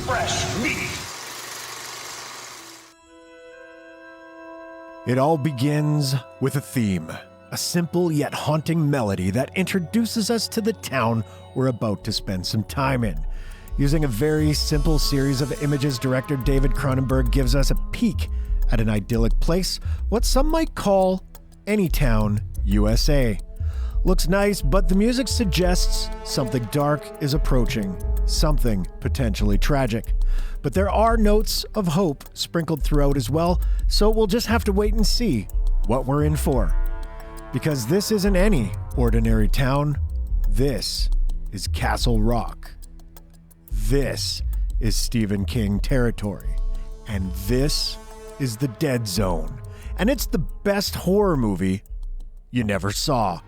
fresh meat. It all begins with a theme, a simple yet haunting melody that introduces us to the town we're about to spend some time in. Using a very simple series of images, director David Cronenberg gives us a peek at an idyllic place, what some might call Anytown, USA. Looks nice, but the music suggests something dark is approaching, something potentially tragic. But there are notes of hope sprinkled throughout as well, so we'll just have to wait and see what we're in for. Because this isn't any ordinary town, this is Castle Rock. This is Stephen King territory. And this is the Dead Zone. And it's the best horror movie you never saw.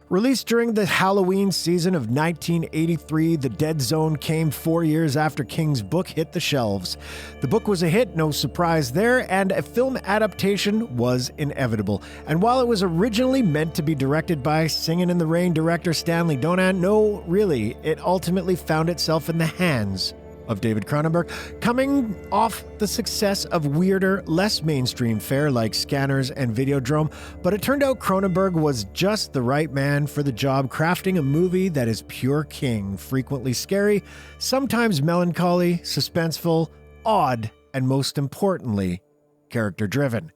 Released during the Halloween season of 1983, The Dead Zone came 4 years after King's book hit the shelves. The book was a hit, no surprise there, and a film adaptation was inevitable. And while it was originally meant to be directed by Singin' in the Rain director Stanley Donen, no, really, it ultimately found itself in the hands of David Cronenberg, coming off the success of weirder, less mainstream fare like Scanners and Videodrome, but it turned out Cronenberg was just the right man for the job, crafting a movie that is pure King, frequently scary, sometimes melancholy, suspenseful, odd, and most importantly, character-driven.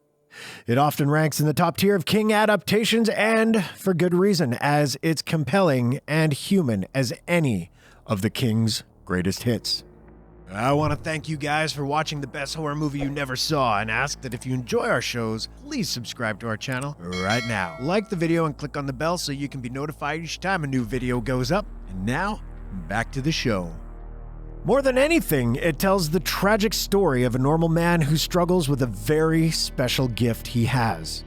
It often ranks in the top tier of King adaptations, and for good reason, as it's compelling and human as any of the King's greatest hits. I want to thank you guys for watching the best horror movie you never saw, and ask that if you enjoy our shows, please subscribe to our channel right now. Like the video and click on the bell so you can be notified each time a new video goes up. And now, back to the show. More than anything, it tells the tragic story of a normal man who struggles with a very special gift he has.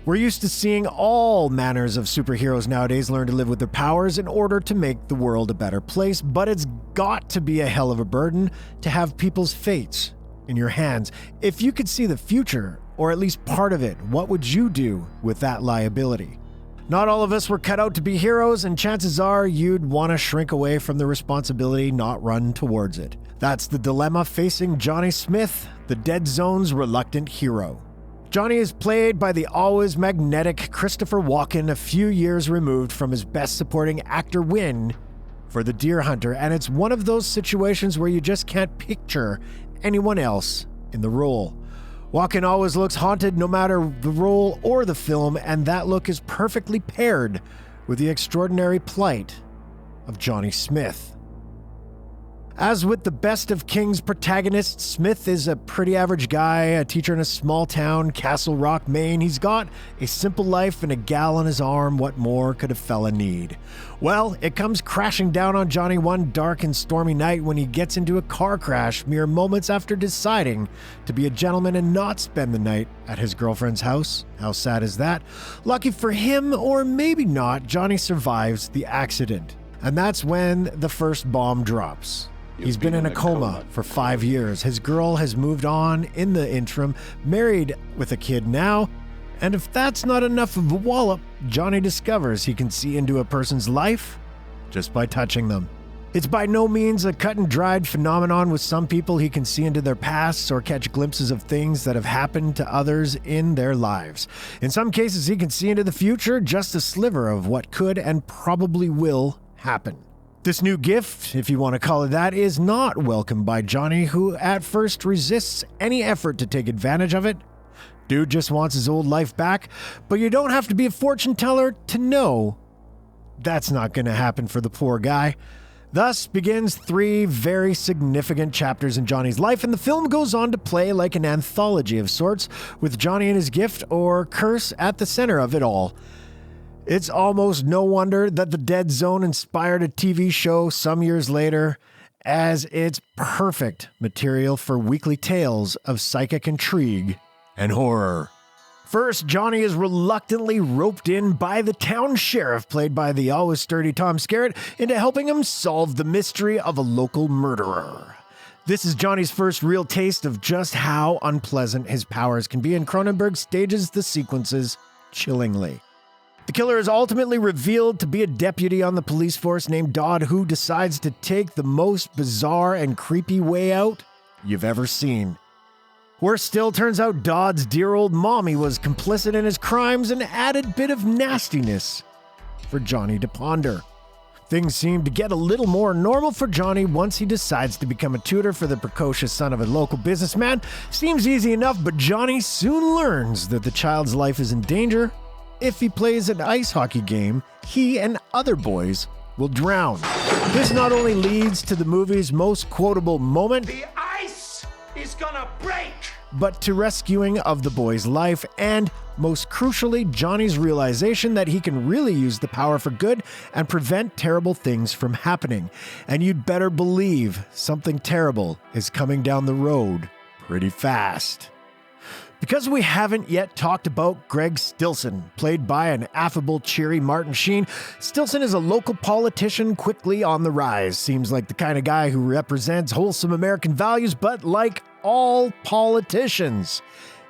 We're used to seeing all manners of superheroes nowadays learn to live with their powers in order to make the world a better place, but it's got to be a hell of a burden to have people's fates in your hands. If you could see the future, or at least part of it, what would you do with that liability? Not all of us were cut out to be heroes, and chances are you'd want to shrink away from the responsibility, not run towards it. That's the dilemma facing Johnny Smith, the Dead Zone's reluctant hero. Johnny is played by the always magnetic Christopher Walken, a few years removed from his Best Supporting Actor win for The Deer Hunter, and it's one of those situations where you just can't picture anyone else in the role. Walken always looks haunted no matter the role or the film, and that look is perfectly paired with the extraordinary plight of Johnny Smith. As with the best of King's protagonists, Smith is a pretty average guy, a teacher in a small town, Castle Rock, Maine. He's got a simple life and a gal on his arm. What more could a fella need? Well, it comes crashing down on Johnny one dark and stormy night when he gets into a car crash mere moments after deciding to be a gentleman and not spend the night at his girlfriend's house. How sad is that? Lucky for him, or maybe not, Johnny survives the accident. And that's when the first bomb drops. He's been in a coma for 5 years. His girl has moved on in the interim, married with a kid now, and if that's not enough of a wallop, Johnny discovers he can see into a person's life just by touching them. It's by no means a cut and dried phenomenon. With some people, he can see into their pasts or catch glimpses of things that have happened to others in their lives. In some cases, he can see into the future, just a sliver of what could and probably will happen. This new gift, if you want to call it that, is not welcomed by Johnny, who at first resists any effort to take advantage of it. Dude just wants his old life back, but you don't have to be a fortune teller to know that's not going to happen for the poor guy. Thus begins 3 very significant chapters in Johnny's life, and the film goes on to play like an anthology of sorts, with Johnny and his gift or curse at the center of it all. It's almost no wonder that The Dead Zone inspired a TV show some years later, as it's perfect material for weekly tales of psychic intrigue and horror. First, Johnny is reluctantly roped in by the town sheriff, played by the always sturdy Tom Skerritt, into helping him solve the mystery of a local murderer. This is Johnny's first real taste of just how unpleasant his powers can be, and Cronenberg stages the sequences chillingly. The killer is ultimately revealed to be a deputy on the police force named Dodd, who decides to take the most bizarre and creepy way out you've ever seen. Worse still, turns out Dodd's dear old mommy was complicit in his crimes, an added bit of nastiness for Johnny to ponder. Things seem to get a little more normal for Johnny once he decides to become a tutor for the precocious son of a local businessman. Seems easy enough, but Johnny soon learns that the child's life is in danger. If he plays an ice hockey game, he and other boys will drown. This not only leads to the movie's most quotable moment, "The ice is gonna break!" but to rescuing of the boy's life, and most crucially, Johnny's realization that he can really use the power for good and prevent terrible things from happening. And you'd better believe something terrible is coming down the road pretty fast. Because we haven't yet talked about Greg Stilson, played by an affable, cheery Martin Sheen, Stilson is a local politician quickly on the rise. Seems like the kind of guy who represents wholesome American values, but like all politicians,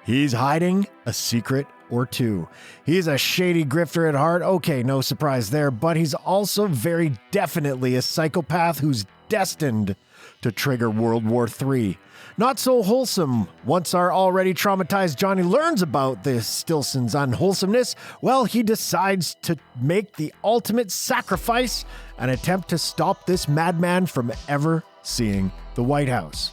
he's hiding a secret or two. He's a shady grifter at heart. Okay, no surprise there, but he's also very definitely a psychopath who's destined to trigger World War III. Not so wholesome. Once our already traumatized Johnny learns about this Stilson's unwholesomeness, well, he decides to make the ultimate sacrifice and attempt to stop this madman from ever seeing the White House.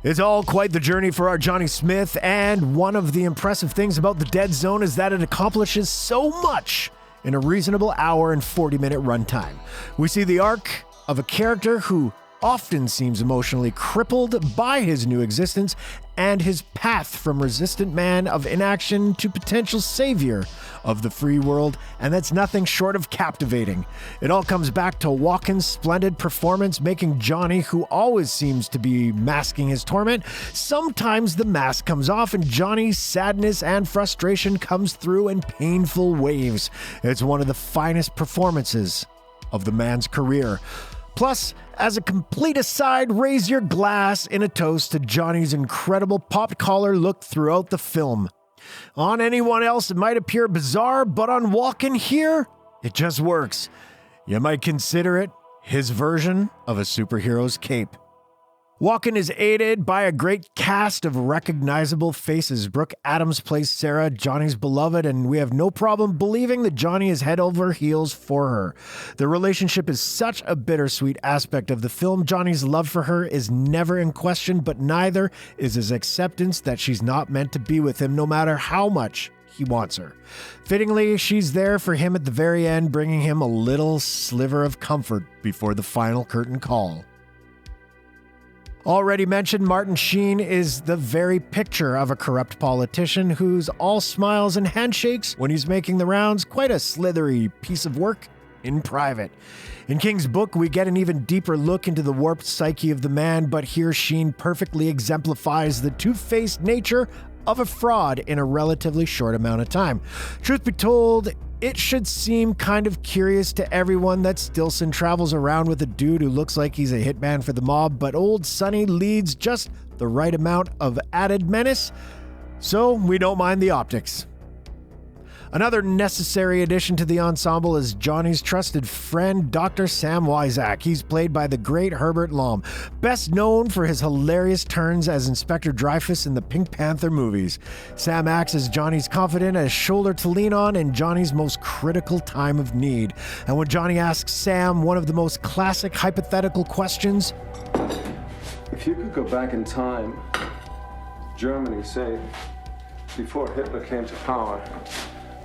It's all quite the journey for our Johnny Smith, and one of the impressive things about The Dead Zone is that it accomplishes so much in a reasonable hour and 40-minute runtime. We see the arc of a character who often seems emotionally crippled by his new existence and his path from resistant man of inaction to potential savior of the free world, and that's nothing short of captivating. It all comes back to Walken's splendid performance, making Johnny, who always seems to be masking his torment, sometimes the mask comes off and Johnny's sadness and frustration comes through in painful waves. It's one of the finest performances of the man's career. Plus, as a complete aside, raise your glass in a toast to Johnny's incredible popped collar look throughout the film. On anyone else, it might appear bizarre, but on Walken here, it just works. You might consider it his version of a superhero's cape. Walken is aided by a great cast of recognizable faces. Brooke Adams plays Sarah, Johnny's beloved, and we have no problem believing that Johnny is head over heels for her. The relationship is such a bittersweet aspect of the film. Johnny's love for her is never in question, but neither is his acceptance that she's not meant to be with him, no matter how much he wants her. Fittingly, she's there for him at the very end, bringing him a little sliver of comfort before the final curtain call. Already mentioned, Martin Sheen is the very picture of a corrupt politician who's all smiles and handshakes when he's making the rounds. Quite a slithery piece of work in private. In King's book, we get an even deeper look into the warped psyche of the man, but here Sheen perfectly exemplifies the two-faced nature of a fraud in a relatively short amount of time. Truth be told, it should seem kind of curious to everyone that Stilson travels around with a dude who looks like he's a hitman for the mob, but old Sonny leads just the right amount of added menace, so we don't mind the optics. Another necessary addition to the ensemble is Johnny's trusted friend, Dr. Sam Wyzak. He's played by the great Herbert Lom, best known for his hilarious turns as Inspector Dreyfus in the Pink Panther movies. Sam acts as Johnny's confidant, a shoulder to lean on in Johnny's most critical time of need. And when Johnny asks Sam one of the most classic hypothetical questions, if you could go back in time, Germany, say, before Hitler came to power,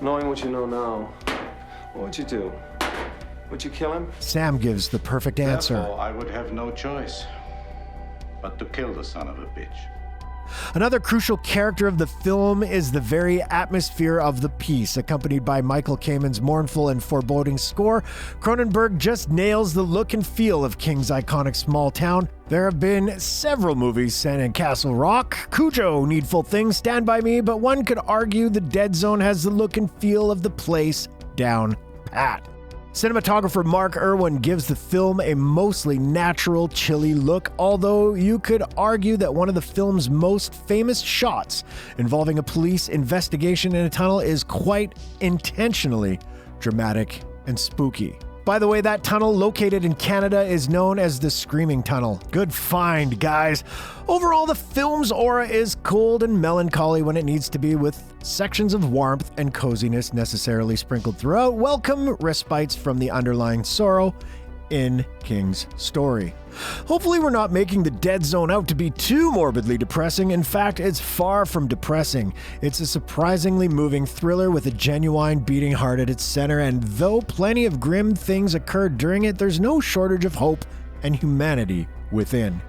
knowing what you know now, what would you do? Would you kill him? Sam gives the perfect answer. Therefore, I would have no choice but to kill the son of a bitch. Another crucial character of the film is the very atmosphere of the piece. Accompanied by Michael Kamen's mournful and foreboding score, Cronenberg just nails the look and feel of King's iconic small town. There have been several movies set in Castle Rock, Cujo, Needful Things, Stand By Me, but one could argue The Dead Zone has the look and feel of the place down pat. Cinematographer Mark Irwin gives the film a mostly natural, chilly look, although you could argue that one of the film's most famous shots involving a police investigation in a tunnel is quite intentionally dramatic and spooky. By the way, that tunnel located in Canada is known as the Screaming Tunnel. Good find, guys. Overall, the film's aura is cold and melancholy when it needs to be, with sections of warmth and coziness necessarily sprinkled throughout. Welcome respites from the underlying sorrow in King's story. Hopefully we're not making The Dead Zone out to be too morbidly depressing. In fact, it's far from depressing. It's a surprisingly moving thriller with a genuine beating heart at its center, and though plenty of grim things occur during it, there's no shortage of hope and humanity within.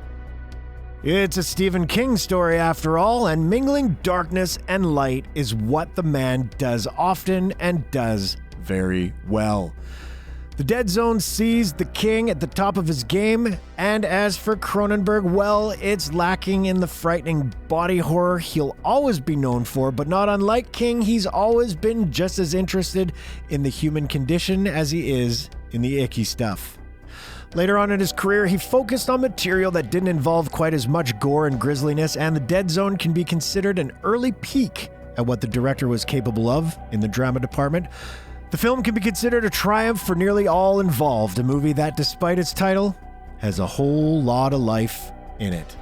It's a Stephen King story after all, and mingling darkness and light is what the man does often and does very well. The Dead Zone sees the King at the top of his game, and as for Cronenberg, well, it's lacking in the frightening body horror he'll always be known for, but not unlike King, he's always been just as interested in the human condition as he is in the icky stuff. Later on in his career, he focused on material that didn't involve quite as much gore and grisliness, and The Dead Zone can be considered an early peek at what the director was capable of in the drama department. The film can be considered a triumph for nearly all involved, a movie that, despite its title, has a whole lot of life in it.